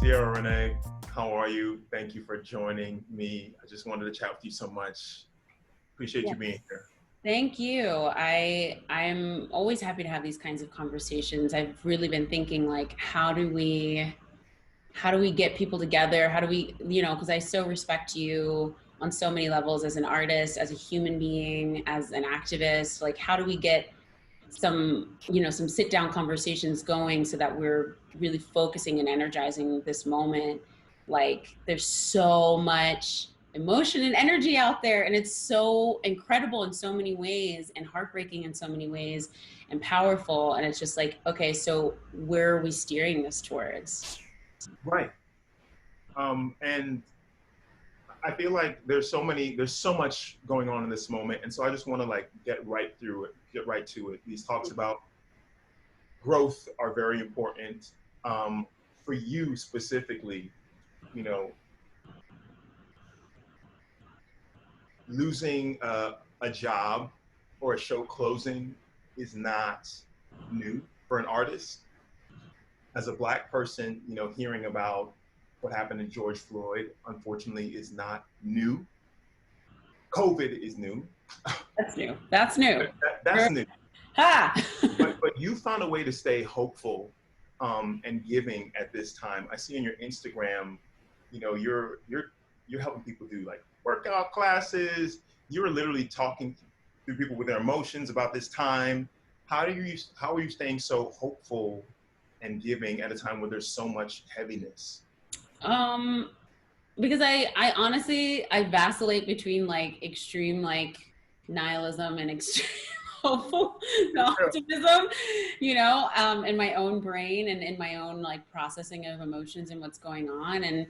Ciara Renee, how are you? Thank you for joining me. I just wanted to chat with you so much. Appreciate you Yes. being here. Thank you. I'm always happy to have these kinds of conversations. I've really been thinking like how do we get people together? How do we, because I so respect you on so many levels as an artist, as a human being, as an activist. Like how do we get some sit down conversations going so that we're really focusing and energizing this moment. Like there's so much emotion and energy out there, and it's so incredible in so many ways and heartbreaking in so many ways and powerful. And it's just like, okay, so where are we steering this towards? Right. And I feel like there's so much going on in this moment. And so I just want to like get right to it. These talks about growth are very important. For you specifically, you know, losing a job or a show closing is not new for an artist. As a Black person, hearing about what happened to George Floyd, unfortunately, is not new. COVID is new. That's new. That's new. That's new. Ha! But you found a way to stay hopeful and giving at this time. I see on your Instagram, you're helping people do like workout classes. You're literally talking to people with their emotions about this time. How are you staying so hopeful and giving at a time where there's so much heaviness? um because I honestly I vacillate between like extreme like nihilism and extreme hopeful optimism, in my own brain and in my own like processing of emotions and what's going on. And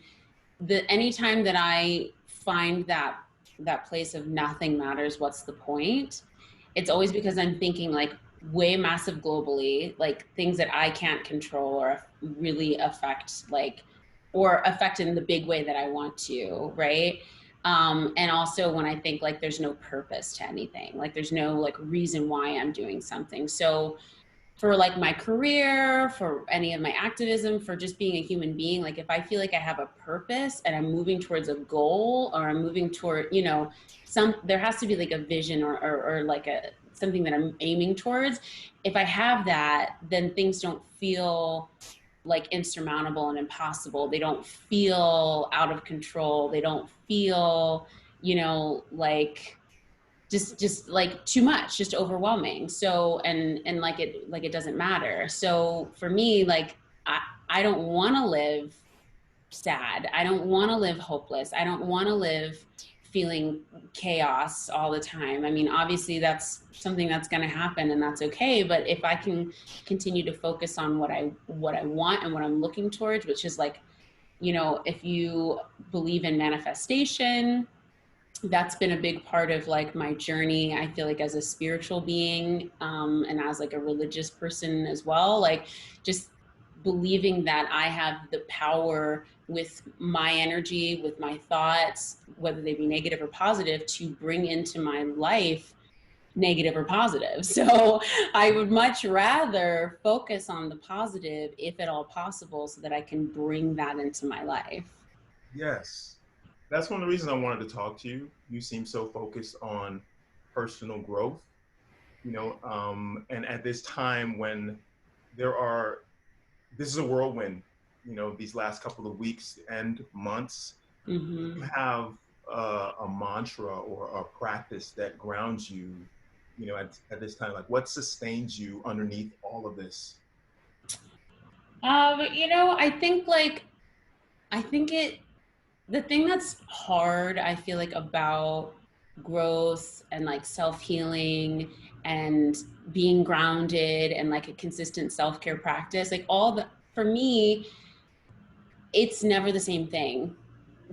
the anytime that I find that place of nothing matters, what's the point? It's always because I'm thinking like way massive globally, like things that I can't control or really affect, like, or affect in the big way that I want to, right? And also when I think like there's no purpose to anything, like there's no like reason why I'm doing something. So for like my career, for any of my activism, for just being a human being, like if I feel like I have a purpose and I'm moving towards a goal, or I'm moving toward, there has to be like a vision or like something that I'm aiming towards. If I have that, then things don't feel like insurmountable and impossible. They don't feel out of control. They don't feel, like just like too much, just overwhelming. So and like it doesn't matter. So for me, like I don't want to live sad. I don't want to live hopeless. I don't want to live feeling chaos all the time. I mean, obviously that's something that's going to happen and that's okay, but if I can continue to focus on what I want and what I'm looking towards, which is like, if you believe in manifestation, that's been a big part of like my journey. I feel like as a spiritual being, and as like a religious person as well, like just believing that I have the power with my energy, with my thoughts, whether they be negative or positive, to bring into my life negative or positive. So I would much rather focus on the positive, if at all possible, so that I can bring that into my life. Yes. That's one of the reasons I wanted to talk to you. You seem so focused on personal growth, and at this time when there are, this is a whirlwind, these last couple of weeks and months. Mm-hmm. You have a mantra or a practice that grounds you, at this time, like what sustains you underneath all of this? I think like, I think it, the thing that's hard, I feel like, about growth and like self-healing and being grounded and like a consistent self-care practice, like all the, for me, it's never the same thing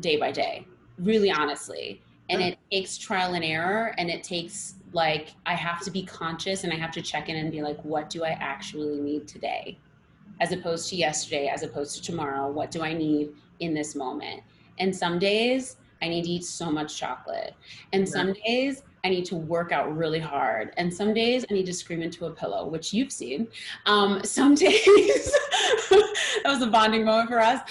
day by day, really honestly. And Yeah. it takes trial and error, and it takes like, I have to be conscious and I have to check in and be like, what do I actually need today? As opposed to yesterday, as opposed to tomorrow, what do I need in this moment? And some days I need to eat so much chocolate. And some days I need to work out really hard. And some days I need to scream into a pillow, which you've seen. Some days, that was a bonding moment for us.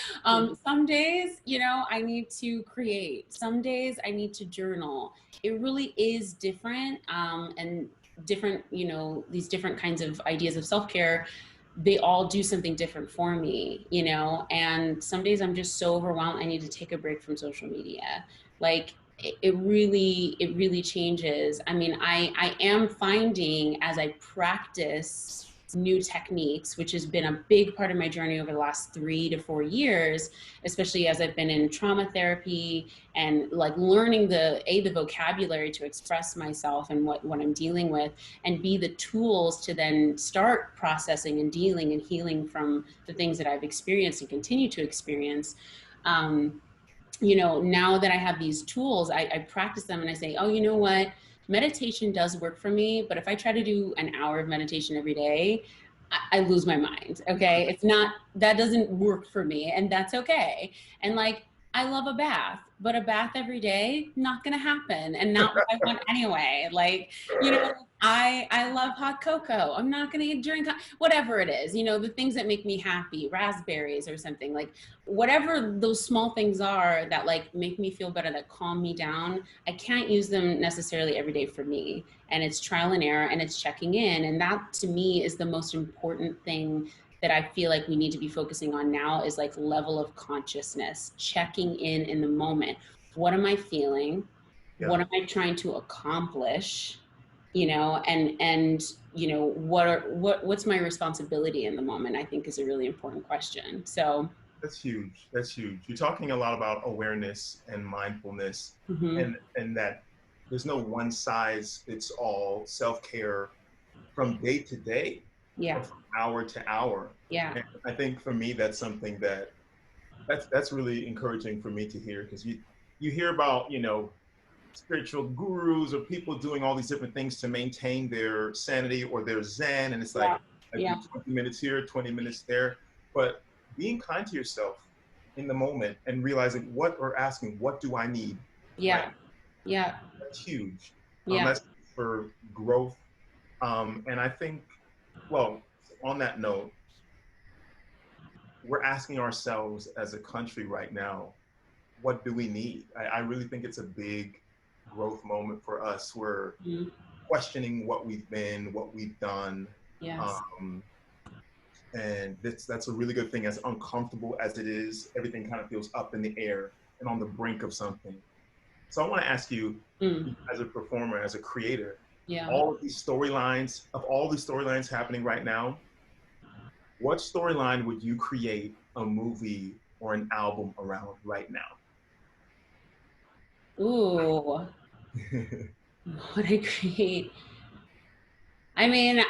Some days, you know, I need to create. Some days I need to journal. It really is different. And different, you know, these different kinds of ideas of self-care, they all do something different for me, you know. And some days I'm just so overwhelmed, I need to take a break from social media. Like it really changes. I mean, I am finding as I practice new techniques, which has been a big part of my journey over the last 3 to 4 years, especially as I've been in trauma therapy and like learning the vocabulary to express myself and what I'm dealing with, and B, the tools to then start processing and dealing and healing from the things that I've experienced and continue to experience. You know, now that I have these tools, I practice them and I say, oh, you know what? Meditation does work for me, but if I try to do an hour of meditation every day, I lose my mind. Okay. It's not, that doesn't work for me, and that's okay. And like, I love a bath, but a bath every day, not going to happen, and not what I want anyway. Like, you know, I love hot cocoa. I'm not going to drink whatever it is, you know, the things that make me happy, raspberries or something, like whatever those small things are that like make me feel better, that calm me down. I can't use them necessarily every day for me. And it's trial and error, and it's checking in. And that to me is the most important thing that I feel like we need to be focusing on now, is like level of consciousness, checking in the moment. What am I feeling? Yeah. What am I trying to accomplish? You know, and you know, what's my responsibility in the moment, I think is a really important question. So that's huge. That's huge. You're talking a lot about awareness and mindfulness, and that there's no one size fits all self-care from day to day, yeah, or from hour to hour. yeah, And I think for me, that's something that's really encouraging for me to hear, because you hear about, you know, spiritual gurus or people doing all these different things to maintain their sanity or their zen, and it's like I do yeah, 20 minutes here, 20 minutes there. But being kind to yourself in the moment and realizing what, or asking what do I need right yeah, yeah, now, that's huge. yeah, That's for growth. And I think, well, on that note, we're asking ourselves as a country right now, what do we need? I really think it's a big growth moment for us. We're mhm, questioning what we've been, what we've done. yes, Um, and that's a really good thing. As uncomfortable as it is, everything kind of feels up in the air and on the brink of something. So I want to ask you, as a performer, as a creator, yeah. all these storylines happening right now, what storyline would you create a movie or an album around right now? Ooh, what I create. I mean,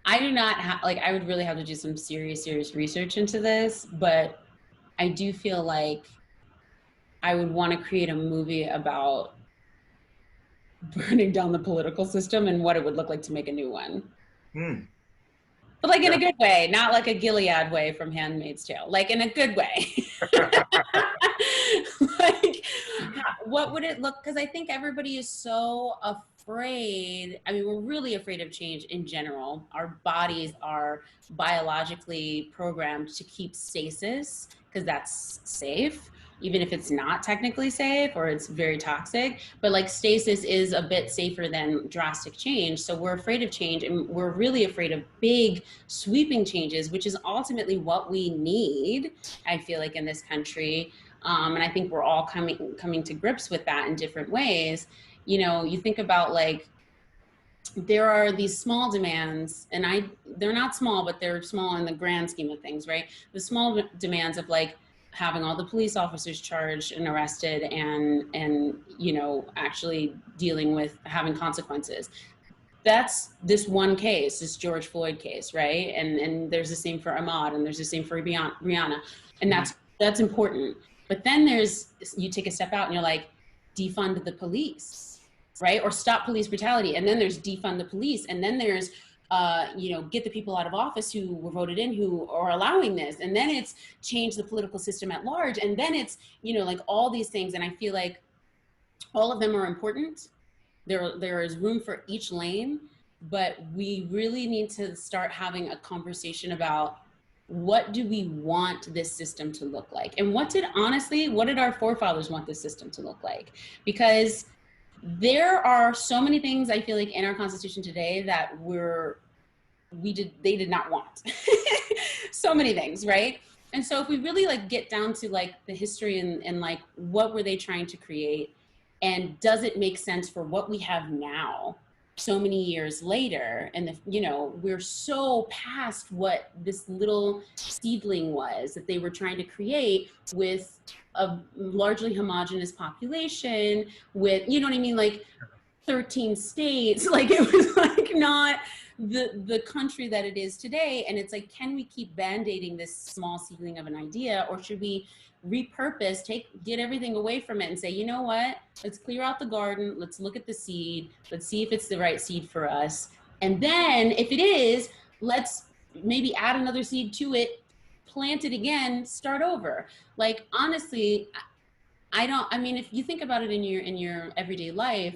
I do not have, like, I would really have to do some serious research into this, but I do feel like I would want to create a movie about burning down the political system and what it would look like to make a new one. Hmm. But like in Yeah. a good way, not like a Gilead way from Handmaid's Tale, like in a good way. Like, what would it look? Because I think everybody is so afraid. I mean, we're really afraid of change in general. Our bodies are biologically programmed to keep stasis because that's safe, even if it's not technically safe or it's very toxic. But like stasis is a bit safer than drastic change. So we're afraid of change, and we're really afraid of big sweeping changes, which is ultimately what we need, I feel like, in this country. And I think we're all coming to grips with that in different ways. You know, you think about like, there are these small demands, and they're not small, but they're small in the grand scheme of things, right? The small demands of like having all the police officers charged and arrested, and you know, actually dealing with having consequences. That's this one case, this George Floyd case, right? And there's the same for Ahmaud, and there's the same for Rihanna, and that's important. But then you take a step out and you're like, defund the police, right? Or stop police brutality. And then there's defund the police. And then there's get the people out of office who were voted in, who are allowing this. And then it's change the political system at large. And then it's, like all these things. And I feel like all of them are important. There is room for each lane, but we really need to start having a conversation about what do we want this system to look like? And what did our forefathers want this system to look like? Because there are so many things I feel like in our Constitution today that they did not want. So many things, right? And so if we really like get down to like the history and like what were they trying to create, and does it make sense for what we have now so many years later? And we're so past what this little seedling was that they were trying to create with a largely homogenous population with, what I mean? Like 13 states, like it was like not the country that it is today. And it's like, can we keep band-aiding this small seedling of an idea, or should we repurpose, get everything away from it and say, you know what, let's clear out the garden, let's look at the seed, let's see if it's the right seed for us. And then if it is, let's maybe add another seed to it, plant it again, start over. Like, honestly, if you think about it in your everyday life,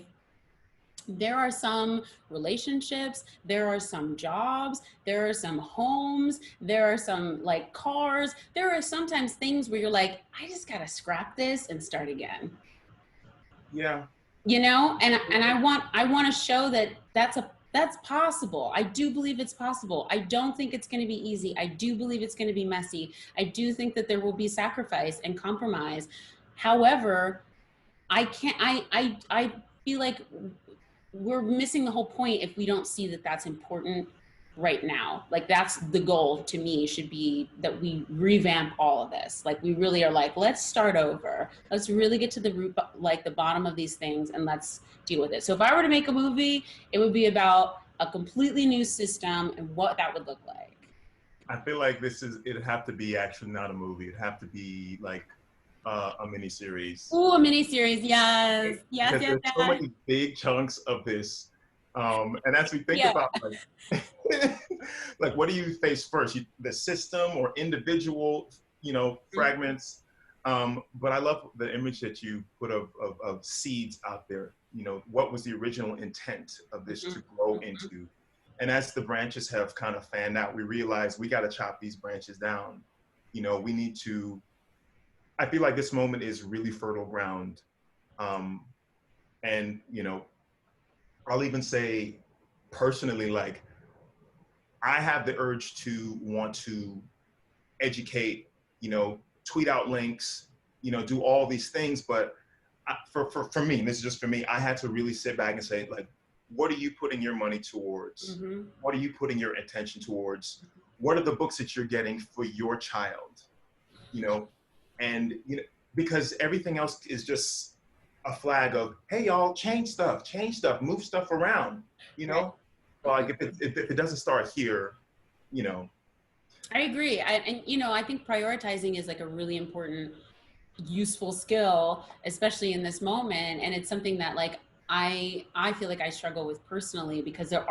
there are some relationships, there are some jobs, there are some homes, there are some like cars, there are sometimes things where you're like, I just gotta scrap this and start again. Yeah. And I want to show that that's possible. I do believe it's possible. I don't think it's going to be easy. I do believe it's going to be messy. I do think that there will be sacrifice and compromise. However, I feel like we're missing the whole point if we don't see that that's important right now. Like, that's the goal to me, should be that we revamp all of this. Like, we really are like, let's start over. Let's really get to the root, like the bottom of these things, and let's deal with it. So if I were to make a movie, it would be about a completely new system and what that would look like. I feel like it'd have to be actually not a movie. It'd have to be like a miniseries. Oh, a miniseries, yes. Yes, there's so many big chunks of this. And as we think about like, like, what do you face first? The system or individual, fragments? But I love the image that you put of seeds out there. What was the original intent of this to grow into? And as the branches have kind of fanned out, we realize we got to chop these branches down. We need to, I feel like this moment is really fertile ground. And, I'll even say personally, like, I have the urge to want to educate, tweet out links, do all these things. But for me, this is just for me, I had to really sit back and say, like, what are you putting your money towards? Mm-hmm. What are you putting your attention towards? What are the books that you're getting for your child? And, because everything else is just a flag of, hey, y'all, change stuff, move stuff around, Well, like, if it doesn't start here, I agree. I think prioritizing is like a really important, useful skill, especially in this moment. And it's something that, like, I feel like I struggle with personally, because I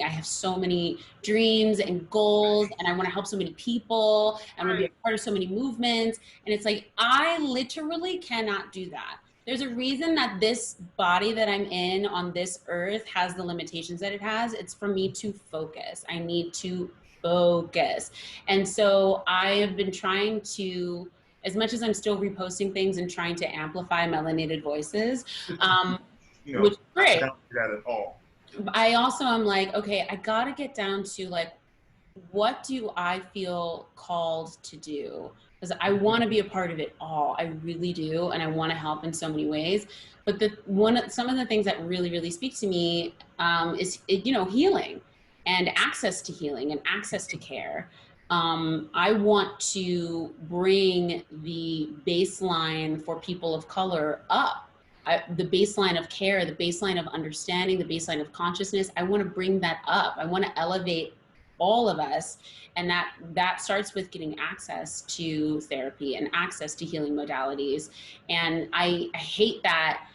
have so many dreams and goals, and I want to help so many people, and want to be a part of so many movements. And it's like, I literally cannot do that. There's a reason that this body that I'm in on this earth has the limitations that it has. It's for me to focus. I need to focus. And so I have been trying to, as much as I'm still reposting things and trying to amplify melanated voices, which is great. I don't do that at all. I also am like, okay, I got to get down to, like, what do I feel called to do? Because I want to be a part of it all. I really do. And I want to help in so many ways. But some of the things that really, really speak to me is healing and access to healing and access to care. I want to bring the baseline for people of color up. The baseline of care, the baseline of understanding, the baseline of consciousness. I want to bring that up. I want to elevate all of us. And that starts with getting access to therapy and access to healing modalities. And I hate that,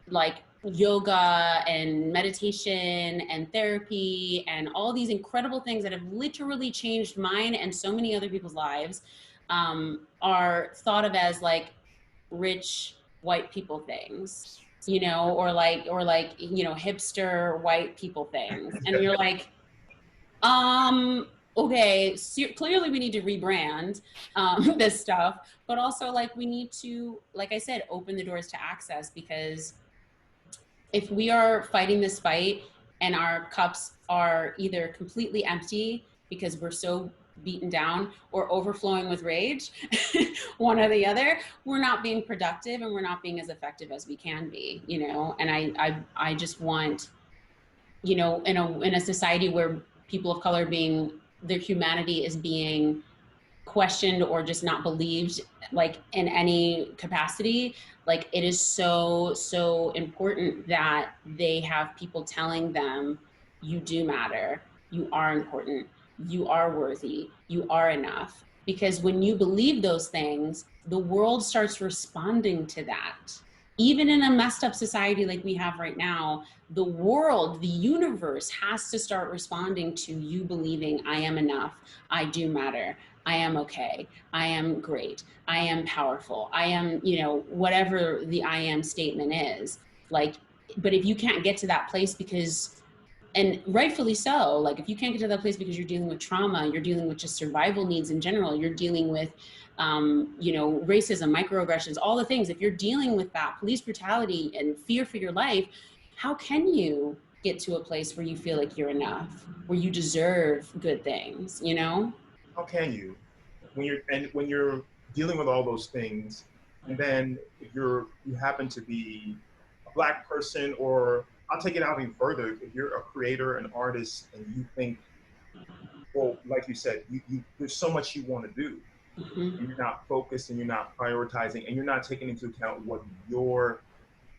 like, yoga and meditation and therapy and all these incredible things that have literally changed mine and so many other people's lives, are thought of as like rich white people things, you know, or like, you know, hipster white people things. And you're like, okay, so clearly we need to rebrand this stuff, but also like we need to, like I said, open the doors to access, because if we are fighting this fight and our cups are either completely empty because we're so beaten down, or overflowing with rage, one or the other, we're not being productive and we're not being as effective as we can be, you know. And I just want, you know, in a society where people of color being, their humanity is being questioned or just not believed, like in any capacity, like it is so important that they have people telling them, you do matter, you are important, you are worthy, you are enough. Because when you believe those things, the world starts responding to that. Even in a messed up society like we have right now, the world, the universe has to start responding to you believing, I am enough, I do matter, I am okay, I am great, I am powerful, I am, you know, whatever the I am statement is. Like, but if you can't get to that place because, and rightfully so, like if you can't get to that place because you're dealing with trauma, you're dealing with just survival needs in general, you're dealing with, you know, racism, microaggressions, all the things, if you're dealing with that, police brutality and fear for your life, how can you get to a place where you feel like you're enough, where you deserve good things, you know? How can you, when you're dealing with all those things, and then if you happen to be a Black person, or I'll take it out even further, if you're a creator, an artist, and you think, well, like you said, you there's so much you want to do, Mm-hmm. and you're not focused, and you're not prioritizing, and you're not taking into account what your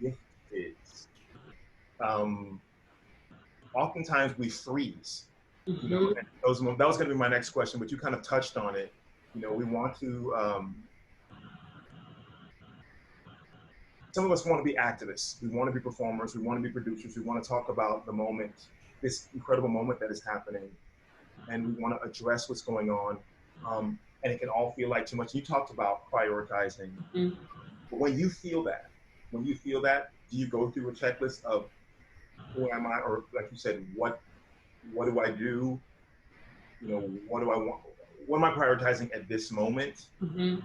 gift is. Um, Oftentimes we freeze, you know, Mm-hmm. and that was going to be my next question, but you kind of touched on it. You know, we want to, some of us want to be activists, we want to be performers, we want to be producers, we want to talk about the moment, this incredible moment that is happening, and we want to address what's going on. And it can all feel like too much. You talked about prioritizing, Mm-hmm. but when you feel that, do you go through a checklist of who am I, or like you said, what do I do? You know, what do I want? What am I prioritizing at this moment? Mm-hmm.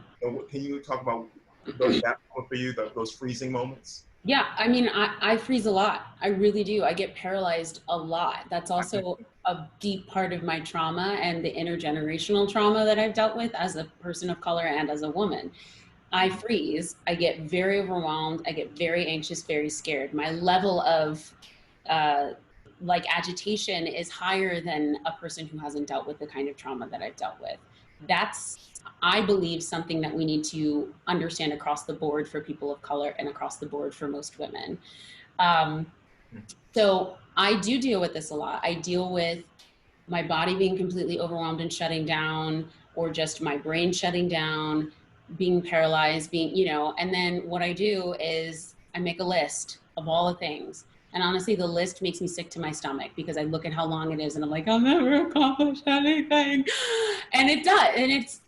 Can you talk about that moment for you, those freezing moments? Yeah, I mean, I freeze a lot. I really do. I get paralyzed a lot. That's I, also a deep part of my trauma and the intergenerational trauma that I've dealt with as a person of color and as a woman. I freeze. I get very overwhelmed. I get very anxious, very scared. My level of uh, like agitation is higher than a person who hasn't dealt with the kind of trauma that I've dealt with. That's, I believe, something that we need to understand across the board for people of color and across the board for most women. Um, so I do deal with this a lot. I deal with my body being completely overwhelmed and shutting down, or just my brain shutting down, being paralyzed, being, you know, and then what I do is I make a list of all the things. And honestly, the list makes me sick to my stomach because I look at how long it is and I'm like, I'll never accomplish anything. And it does. And it's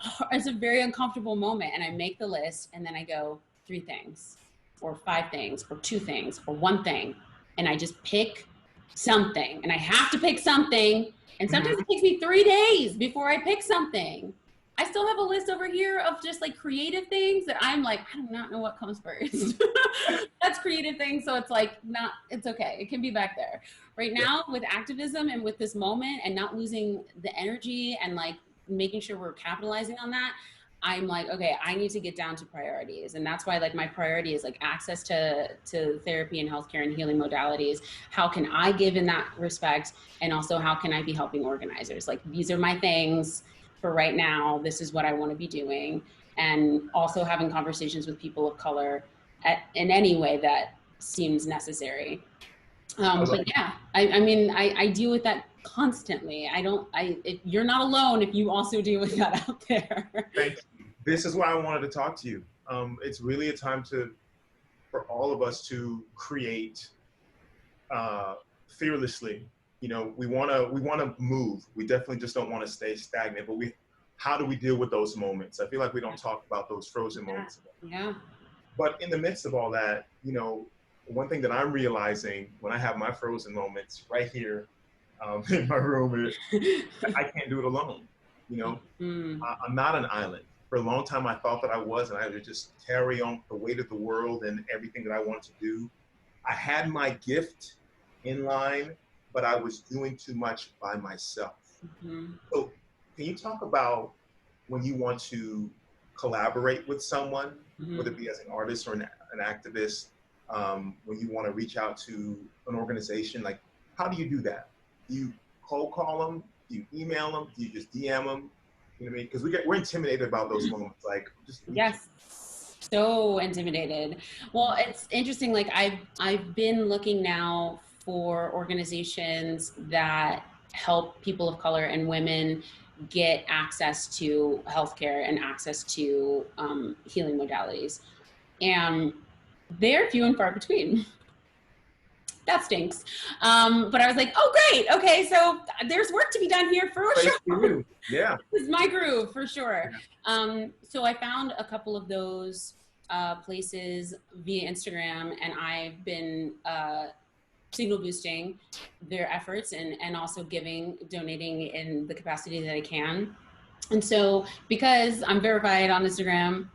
a very uncomfortable moment. And I make the list and then I go 3 things or 5 things or 2 things or 1 thing. And I just pick something, and I have to pick something, and sometimes Mhm. it takes me 3 days before I pick something. I still have a list over here of just like creative things that I'm like, I do not know what comes first. That's creative things. So it's like, not, it's okay. It can be back there. Right Yeah. now with activism and with this moment and not losing the energy and like making sure we're capitalizing on that, I'm like, okay, I need to get down to priorities. And that's why like my priority is like access to therapy and healthcare and healing modalities. How can I give in that respect? And also how can I be helping organizers? Like, these are my things for right now. This is what I want to be doing. And also having conversations with people of color in any way that seems necessary. I love, But yeah, I mean, I deal with that constantly. If you're not alone, if you also deal with that out there. thank you. This is why I wanted to talk to you. It's really a time for all of us to create fearlessly. You know, we wanna move. We definitely just don't want to stay stagnant. But how do we deal with those moments? I feel like we don't talk about those frozen moments. Yeah. But in the midst of all that, you know, one thing that I'm realizing when I have my frozen moments right here in my room, I can't do it alone. You know, I'm not an island. For a long time, I thought that I was, and I would just carry on the weight of the world and everything that I wanted to do. I had my gift in line, but I was doing too much by myself. So, can you talk about when you want to collaborate with someone, whether it be as an artist or an activist, when you want to reach out to an organization? Like, how do you do that? Do you cold call them? Do you email them? Do you just DM them? You know what I mean? Because we're intimidated about those moments. Like, just Yes. So intimidated. Well, it's interesting. Like I've been looking now for organizations that help people of color and women get access to healthcare and access to healing modalities, and they're few and far between. That stinks. But I was like, oh great, okay, so there's work to be done here for sure. Yeah. This is my groove for sure. So I found a couple of those places via Instagram, and I've been signal boosting their efforts and also donating in the capacity that I can. And so, because I'm verified on Instagram,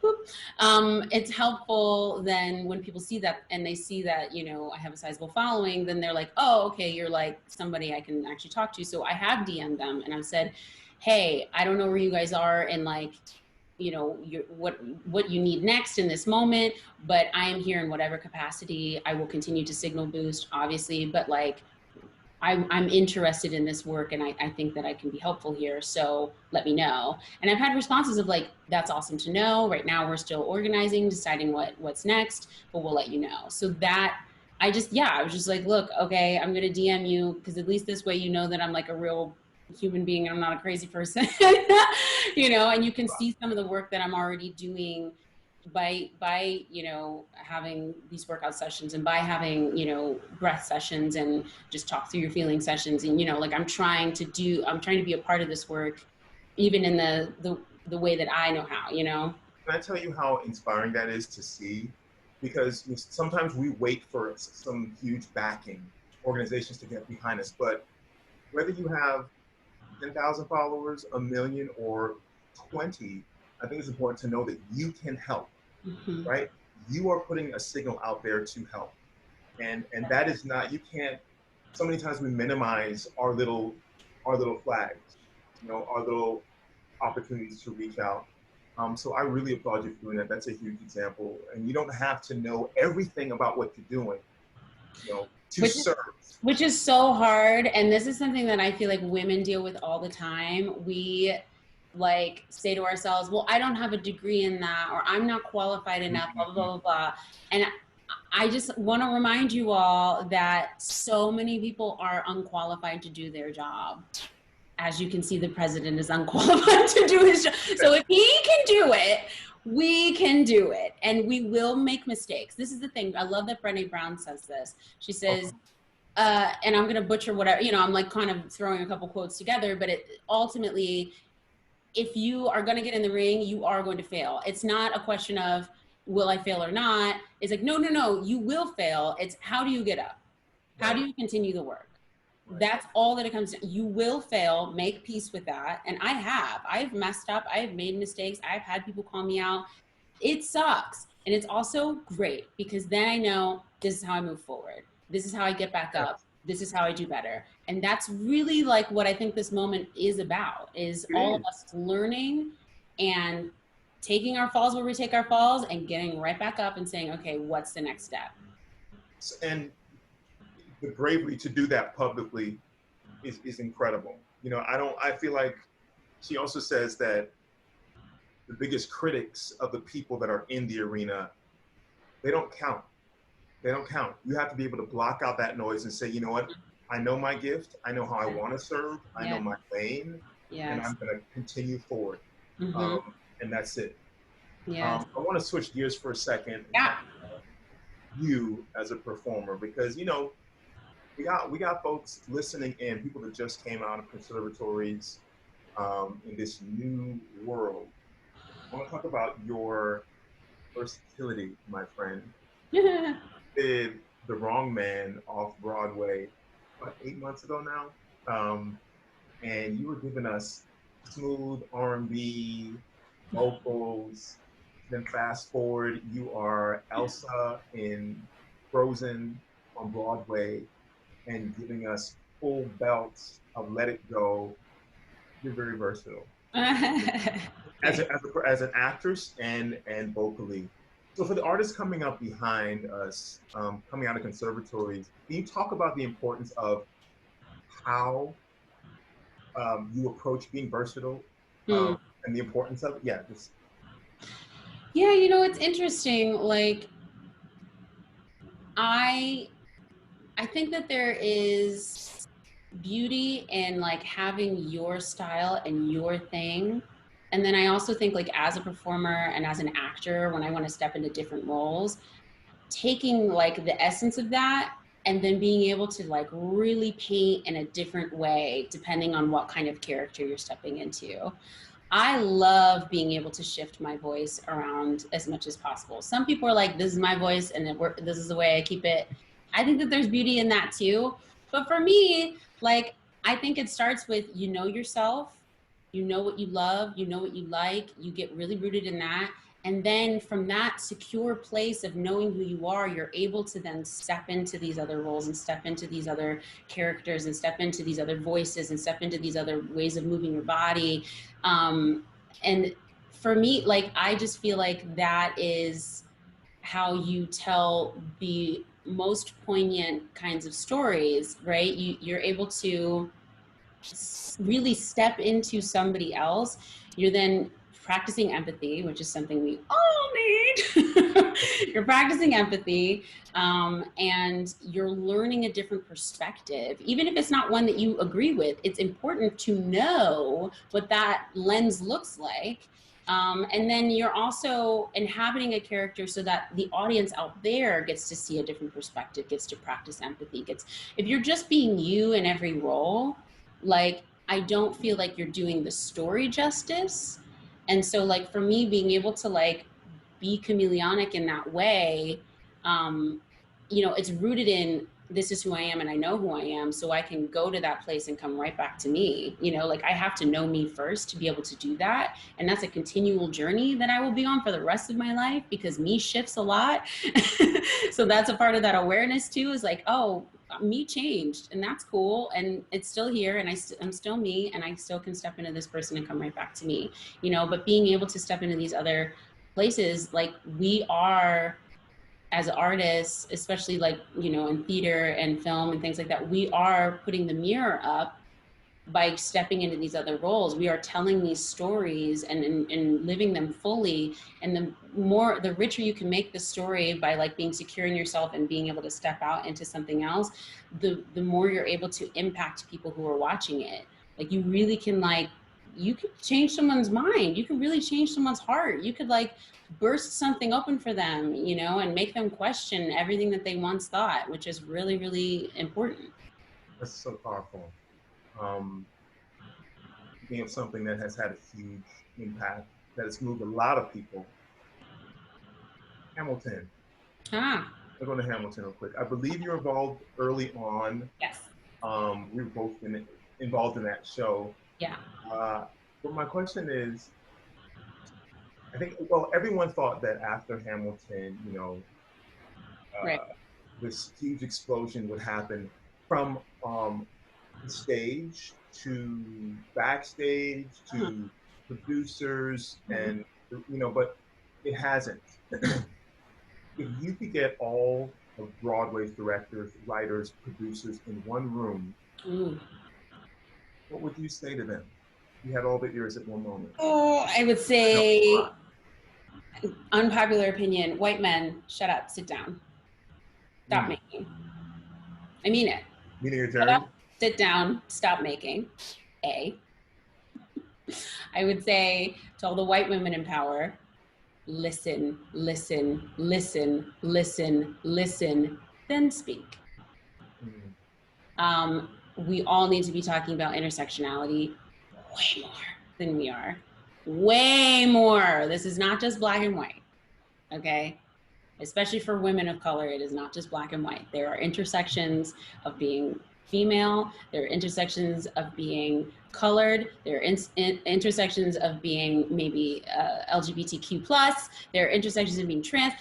it's helpful then when people see that and they see that, you know, I have a sizable following, then they're like, oh, okay, you're like somebody I can actually talk to. So I have DM'd them and I've said, hey, I don't know where you guys are and like, you know, what you need next in this moment, but I am here in whatever capacity. I will continue to signal boost, obviously, but like, I'm interested in this work and I think that I can be helpful here. So let me know. And I've had responses of like, that's awesome to know. Right now we're still organizing, deciding what's next, but we'll let you know. So that I was just like, look, okay, I'm going to DM you because at least this way, you know, that I'm like a real human being. I'm not a crazy person, you know, and you can see some of the work that I'm already doing by you know having these workout sessions and by having you know breath sessions and just talk through your feeling sessions and you know like I'm trying to be a part of this work even in the way that I know how, you know. Can I tell you how inspiring that is to see? Because sometimes we wait for some huge backing organizations to get behind us, but whether you have 10,000 followers, a million, or 20, I think it's important to know that you can help, right? You are putting a signal out there to help. And that is not, you can't, so many times we minimize our little flags, you know, our little opportunities to reach out. So I really applaud you for doing that. That's a huge example. And you don't have to know everything about what you're doing, you know, to serve. Which is so hard. And this is something that I feel like women deal with all the time. We like say to ourselves, well, I don't have a degree in that, or I'm not qualified enough, blah, blah, blah, blah. And I just want to remind you all that so many people are unqualified to do their job. As you can see, the president is unqualified to do his job. So if he can do it, we can do it. And we will make mistakes. This is the thing. I love that Brené Brown says this. She says, and I'm going to butcher whatever, you know, I'm like kind of throwing a couple quotes together, but it ultimately, if you are going to get in the ring, you are going to fail. It's not a question of, will I fail or not? It's like, no, you will fail. It's how do you get up? How do you continue the work? That's all that it comes to. You will fail, make peace with that. And I've messed up. I've made mistakes. I've had people call me out. It sucks. And it's also great because then I know this is how I move forward. This is how I get back up. This is how I do better. And that's really like what I think this moment is about, is all of us learning and taking our falls where we take our falls and getting right back up and saying, okay, what's the next step? And the bravery to do that publicly is incredible. You know, I feel like she also says that the biggest critics of the people that are in the arena, they don't count. They don't count. You have to be able to block out that noise and say, you know what? I know my gift. I know how I want to serve. I know my lane. And I'm going to continue forward. And that's it. I want to switch gears for a second. Yeah. You as a performer, because, you know, we got folks listening in, people that just came out of conservatories in this new world. I want to talk about your versatility, my friend. Did The Wrong Man off Broadway, what, 8 months ago now? And you were giving us smooth R&B vocals. Then fast forward, you are Elsa in Frozen on Broadway and giving us full belts of Let It Go. You're very versatile as an actress and vocally. So for the artists coming up behind us, coming out of conservatories, can you talk about the importance of how you approach being versatile Hmm. and the importance of it? Yeah, just Yeah, it's interesting. Like I I think that there is beauty in like having your style and your thing. And then I also think like as a performer and as an actor, when I want to step into different roles, taking like the essence of that and then being able to like really paint in a different way depending on what kind of character you're stepping into. I love being able to shift my voice around as much as possible. Some people are like, this is my voice and this is the way I keep it. I think that there's beauty in that too. But for me, like, I think it starts with you know yourself, you know what you love, you know what you like, you get really rooted in that. And then from that secure place of knowing who you are, you're able to then step into these other roles and step into these other characters and step into these other voices and step into these other ways of moving your body. um, and for me, like, I just feel like that is how you tell the most poignant kinds of stories, right? You're able to really step into somebody else. You're then practicing empathy, which is something we all need. You're practicing empathy, and you're learning a different perspective. Even if it's not one that you agree with, it's important to know what that lens looks like. And then you're also inhabiting a character so that the audience out there gets to see a different perspective, gets to practice empathy, if you're just being you in every role, like, I don't feel like you're doing the story justice. And so like for me, being able to like be chameleonic in that way, um it's rooted in this is who I am and I know who I am, so I can go to that place and come right back to me. Like, I have to know me first to be able to do that, and that's a continual journey that I will be on for the rest of my life because me shifts a lot. So that's a part of that awareness too, is like, oh, me changed, and that's cool, and it's still here, and I'm still me, and I still can step into this person and come right back to me. But being able to step into these other places, like, we are, as artists, especially like in theater and film and things like that, we are putting the mirror up by stepping into these other roles. We are telling these stories and living them fully. And the richer you can make the story by like being secure in yourself and being able to step out into something else, the more you're able to impact people who are watching it. Like, you really can, like, you could change someone's mind. You could really change someone's heart. You could like burst something open for them, and make them question everything that they once thought, which is really, really important. that's so powerful. Um, Speaking of something that has had a huge impact, that has moved a lot of people, Hamilton. Ah, We're going to Hamilton real quick. I believe you're involved early on. yes. We were both involved in that show. Yeah. Uh, but my question is, I think, well, everyone thought that after Hamilton, Right. this huge explosion would happen from the stage to backstage Uh-huh. to producers, Mhm. and but it hasn't. If you could get all of Broadway's directors, writers, producers in one room, Ooh. what would you say to them? You had all the ears at one moment. Oh, I would I know. say, unpopular opinion, white men, shut up, sit down, stop Mm. making. I mean it. Meaning your Shut turn. up, sit down, stop making. A. I would say to all the white women in power, listen, listen, listen, listen, listen, then speak. Mm. We all need to be talking about intersectionality way more than we are. Way more. This is not just black and white, okay? Especially for women of color, it is not just black and white. There are intersections of being female. There are intersections of being colored. There are intersections of being maybe LGBTQ+. There are intersections of being trans.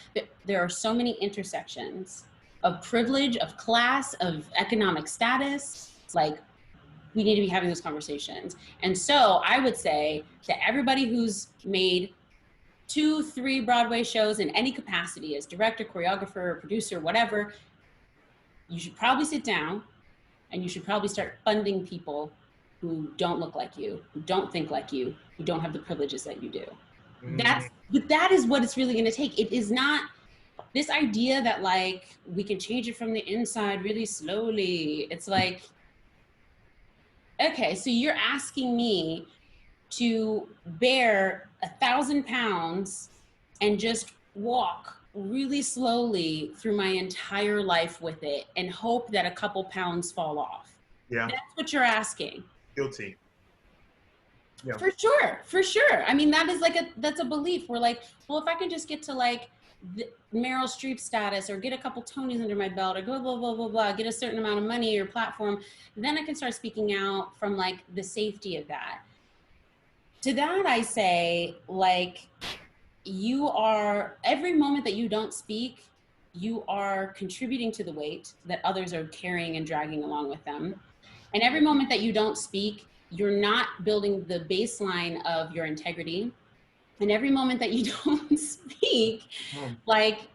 There are so many intersections of privilege, of class, of economic status. Like, we need to be having those conversations. And so I would say to everybody who's made 2, 3 Broadway shows in any capacity as director, choreographer, producer, whatever, you should probably sit down and you should probably start funding people who don't look like you, who don't think like you, who don't have the privileges that you do. But that is what it's really going to take. It is not this idea that like we can change it from the inside really slowly. It's like, okay, so you're asking me to bear 1,000 pounds and just walk really slowly through my entire life with it and hope that a couple pounds fall off. Yeah. That's what you're asking. Guilty. Yeah. For sure, for sure. I mean, that is like that's a belief. We're like, well, if I can just get to like the Meryl Streep status or get a couple Tonys under my belt or go blah, blah, blah, blah, get a certain amount of money or platform, then I can start speaking out from like the safety of that. To that, I say, like, you are, every moment that you don't speak, you are contributing to the weight that others are carrying and dragging along with them. And every moment that you don't speak, you're not building the baseline of your integrity. And every moment that you don't speak, like,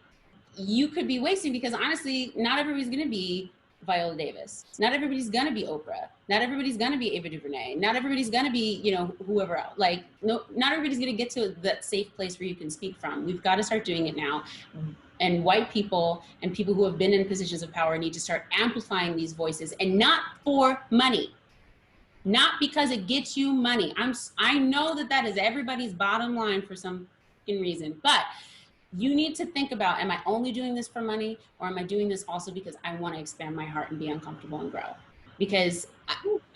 you could be wasting, because honestly, not everybody's gonna be Viola Davis. Not everybody's gonna be Oprah. Not everybody's gonna be Ava DuVernay. Not everybody's gonna be, you know, whoever else. Like, no, not everybody's gonna get to that safe place where you can speak from. We've got to start doing it now. And white people and people who have been in positions of power need to start amplifying these voices, and not for money. Not because it gets you money. I know that that is everybody's bottom line for some reason, but you need to think about, am I only doing this for money, or am I doing this also because I want to expand my heart and be uncomfortable and grow? Because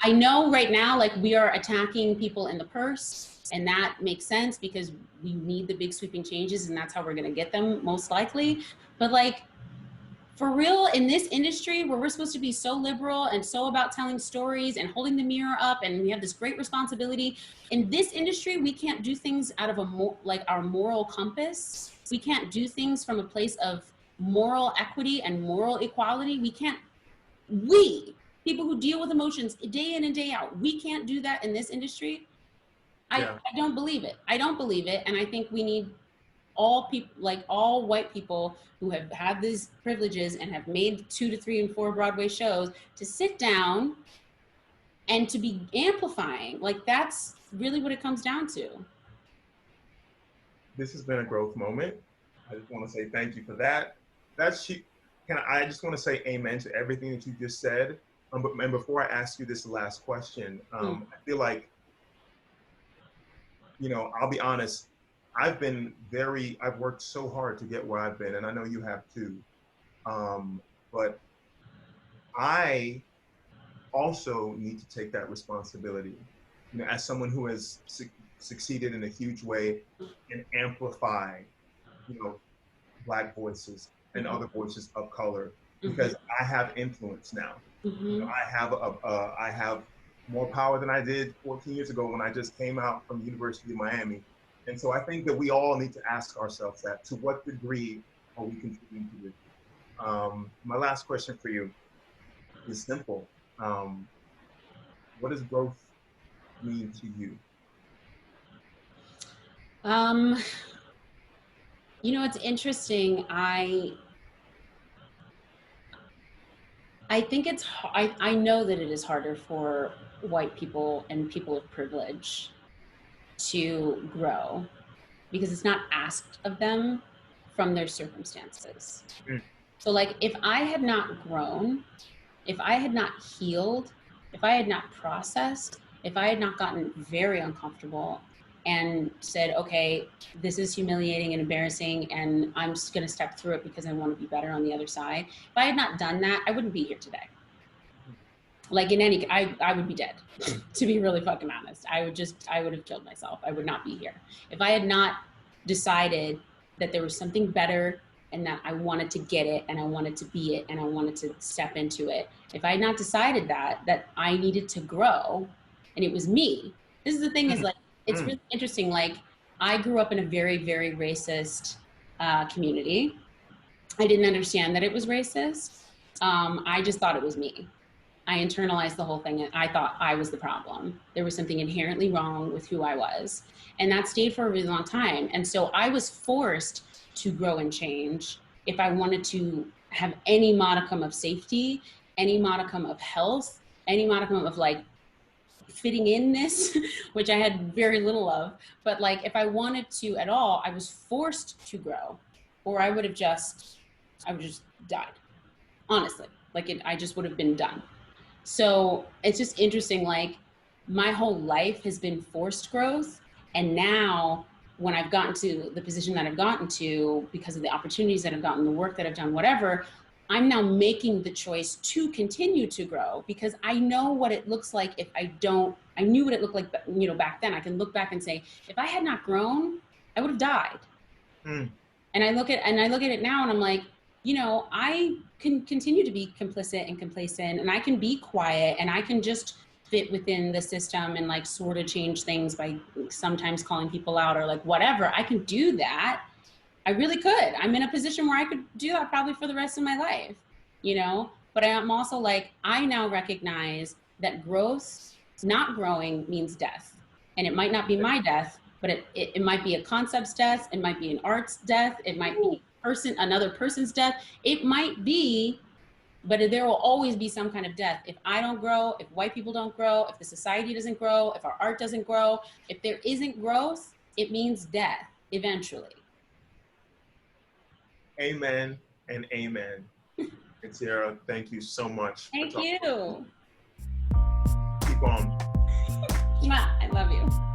I know right now, like, we are attacking people in the purse, and that makes sense because we need the big sweeping changes, and that's how we're going to get them most likely. But like, for real, in this industry where we're supposed to be so liberal and so about telling stories and holding the mirror up, and we have this great responsibility, in this industry, we can't do things out of like our moral compass. We can't do things from a place of moral equity and moral equality. We, people who deal with emotions day in and day out, we can't do that in this industry. I don't believe it. I don't believe it. And I think we need all people, like all white people who have had these privileges and have made 2 to 3 and 4 Broadway shows, to sit down and to be amplifying. Like, that's really what it comes down to. This has been a growth moment. I just want to say thank you for that. I just want to say amen to everything that you just said. And before I ask you this last question, I feel like, you know, I'll be honest, I've worked so hard to get where I've been, and I know you have too. But I also need to take that responsibility, you know, as someone who has succeeded in a huge way and amplify, you know, Black voices and other voices of color, because I have influence now. You know, I have more power than I did 14 years ago when I just came out from the University of Miami. And so I think that we all need to ask ourselves that, to what degree are we contributing to this? My last question for you is simple. What does growth mean to you? You know, it's interesting. I think I know that it is harder for white people and people of privilege to grow, because it's not asked of them from their circumstances. So like, if I had not grown, if I had not healed, if I had not processed, if I had not gotten very uncomfortable and said, okay, this is humiliating and embarrassing, and I'm just gonna step through it because I wanna be better on the other side. If I had not done that, I wouldn't be here today. like I would be dead, to be really fucking honest. I would have killed myself. I would not be here. If I had not decided that there was something better and that I wanted to get it and I wanted to be it and I wanted to step into it. If I had not decided that I needed to grow and it was me. This is the thing is like, it's really interesting. Like I grew up in a very, very racist community. I didn't understand that it was racist. I just thought it was me. I internalized the whole thing and I thought I was the problem. There was something inherently wrong with who I was. And that stayed for a really long time. And so I was forced to grow and change if I wanted to have any modicum of safety, any modicum of health, any modicum of like fitting in this, which I had very little of. But like if I wanted to at all, I was forced to grow or I would have just died. Honestly, like I just would have been done. So it's just interesting, like my whole life has been forced growth. And now when I've gotten to the position that I've gotten to because of the opportunities that I've gotten, the work that I've done, whatever, I'm now making the choice to continue to grow because I know what it looks like if I don't, I knew what it looked like, you know, back then. I can look back and say, if I had not grown, I would have died. And I look at it now and I'm like, you know, I can continue to be complicit and complacent and I can be quiet and I can just fit within the system and like sort of change things by sometimes calling people out or like whatever. I can do that. I really could. I'm in a position where I could do that probably for the rest of my life, you know, but I'm also like, I now recognize that growth, not growing means death. And it might not be my death, but it might be a concept's death. It might be an art's death. It might be another person's death. It might be, but there will always be some kind of death. If I don't grow, if white people don't grow, if the society doesn't grow, if our art doesn't grow, if there isn't growth, it means death eventually. Amen and amen. And Ciara, thank you so much. Thank you. Keep on. I love you.